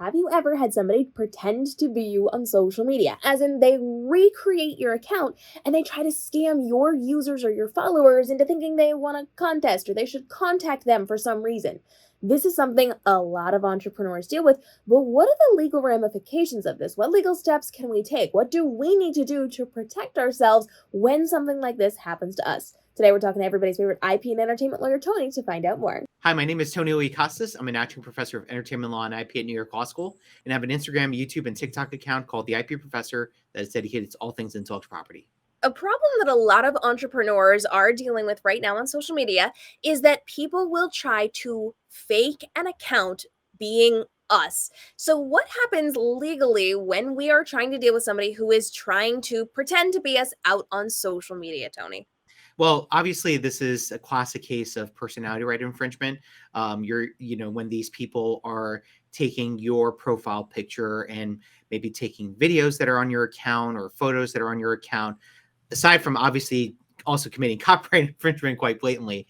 have you ever had somebody pretend to be you on social media? As in, they recreate your account and they try to scam your users or your followers into thinking they want a contest or they should contact them for some reason. This is something a lot of entrepreneurs deal with, but what are the legal ramifications of this? What legal steps can we take? What do we need to do to protect ourselves when something like this happens to us? Today, we're talking to everybody's favorite IP and entertainment lawyer, Tony, to find out more. Hi, my name is Tony Iliakostas. I'm an acting professor of entertainment law and IP at New York Law School, and I have an Instagram, YouTube, and TikTok account called The IP Professor that is dedicated to all things intellectual property. A problem that a lot of entrepreneurs are dealing with right now on social media is that people will try to fake an account being us. So, what happens legally when we are trying to deal with somebody who is trying to pretend to be us out on social media, Tony? Well, obviously, this is a classic case of personality right infringement. When these people are taking your profile picture and maybe taking videos that are on your account or photos that are on your account, aside from obviously also committing copyright infringement quite blatantly,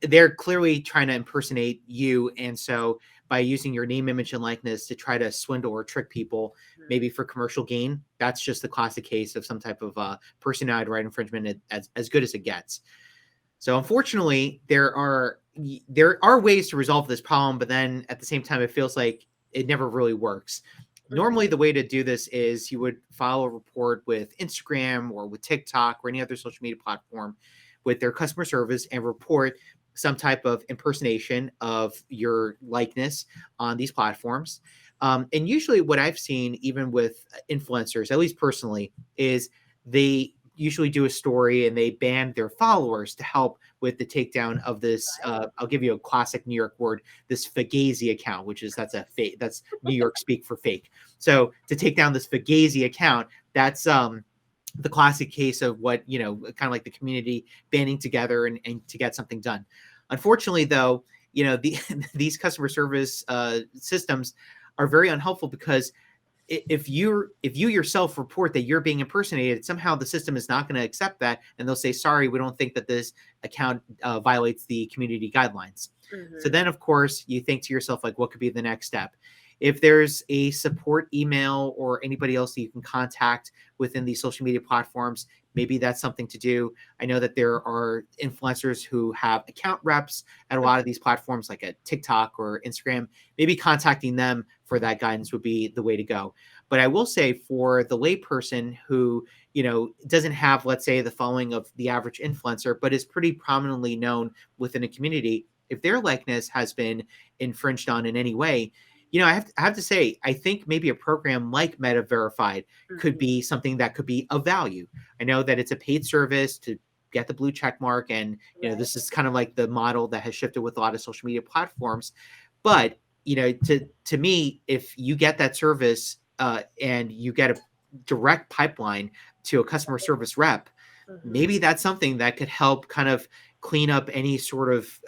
they're clearly trying to impersonate you. And so by using your name, image, and likeness to try to swindle or trick people, maybe for commercial gain, that's just the classic case of some type of personality right infringement as good as it gets. So unfortunately, there are ways to resolve this problem, but then at the same time, it feels like it never really works. Normally, the way to do this is you would file a report with Instagram or with TikTok or any other social media platform with their customer service and report some type of impersonation of your likeness on these platforms. And usually, what I've seen, even with influencers, at least personally, is they usually do a story and they ban their followers to help with the takedown of this. I'll give you a classic New York word: this fugazi account, that's a fake. That's New York speak for fake. So to take down this fugazi account, that's the classic case of what, kind of like the community banding together and to get something done. Unfortunately, though, these customer service systems are very unhelpful because if you yourself report that you're being impersonated, somehow the system is not going to accept that, and they'll say, sorry, we don't think that this account violates the community guidelines. So then, of course, you think to yourself, like, what could be the next step? If there's a support email or anybody else that you can contact within these social media platforms, maybe that's something to do. I know that there are influencers who have account reps at a lot of these platforms, like at TikTok or Instagram. Maybe contacting them for that guidance would be the way to go. But I will say, for the layperson who, doesn't have, let's say, the following of the average influencer, but is pretty prominently known within a community, if their likeness has been infringed on in any way, I have to say, I think maybe a program like Meta Verified could be something that could be of value. I know that it's a paid service to get the blue check mark, and this is kind of like the model that has shifted with a lot of social media platforms. But to me, if you get that service and you get a direct pipeline to a customer service rep, maybe that's something that could help kind of clean up any sort of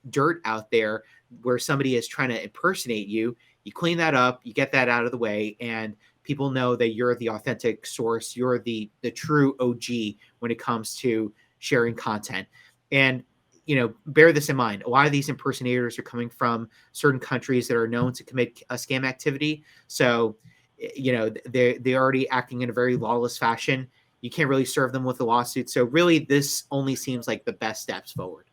dirt out there where somebody is trying to impersonate you. You clean that up, you get that out of the way, and people know that you're the authentic source. You're the true OG when it comes to sharing content. And, bear this in mind. A lot of these impersonators are coming from certain countries that are known to commit a scam activity. So, they're already acting in a very lawless fashion. You can't really serve them with a lawsuit. So really, this only seems like the best steps forward.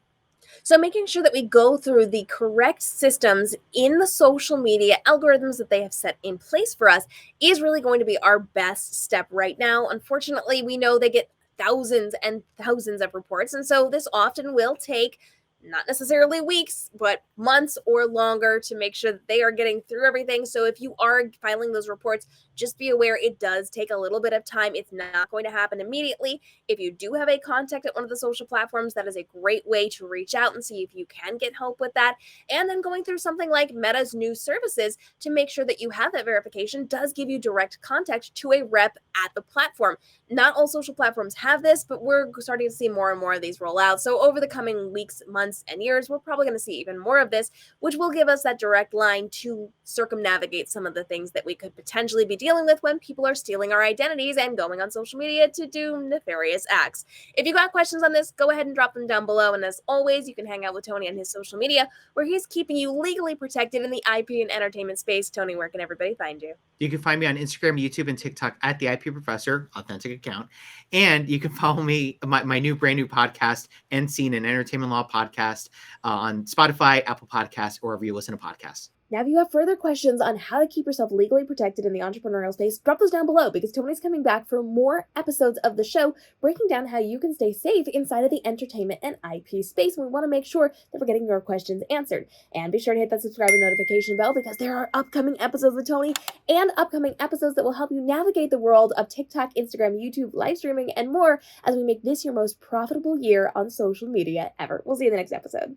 So, making sure that we go through the correct systems in the social media algorithms that they have set in place for us is really going to be our best step right now. Unfortunately, we know they get thousands and thousands of reports. And so, this often will take not necessarily weeks, but months or longer to make sure that they are getting through everything. So if you are filing those reports, just be aware it does take a little bit of time. It's not going to happen immediately. If you do have a contact at one of the social platforms, that is a great way to reach out and see if you can get help with that. And then going through something like Meta's new services to make sure that you have that verification does give you direct contact to a rep at the platform. Not all social platforms have this, but we're starting to see more and more of these roll out. So over the coming weeks, months, months and years, we're probably going to see even more of this, which will give us that direct line to circumnavigate some of the things that we could potentially be dealing with when people are stealing our identities and going on social media to do nefarious acts. If you got questions on this, go ahead and drop them down below. And as always, you can hang out with Tony on his social media, where he's keeping you legally protected in the IP and entertainment space. Tony, where can everybody find you? You can find me on Instagram, YouTube, and TikTok at the IP Professor, authentic account. And you can follow me, my new brand new podcast, and Scene and Entertainment Law podcast, on Spotify, Apple Podcasts, or wherever you listen to podcasts. Now, if you have further questions on how to keep yourself legally protected in the entrepreneurial space, drop those down below, because Tony's coming back for more episodes of the show, breaking down how you can stay safe inside of the entertainment and IP space. And we want to make sure that we're getting your questions answered. And be sure to hit that subscribe and notification bell, because there are upcoming episodes with Tony and upcoming episodes that will help you navigate the world of TikTok, Instagram, YouTube, live streaming, and more as we make this your most profitable year on social media ever. We'll see you in the next episode.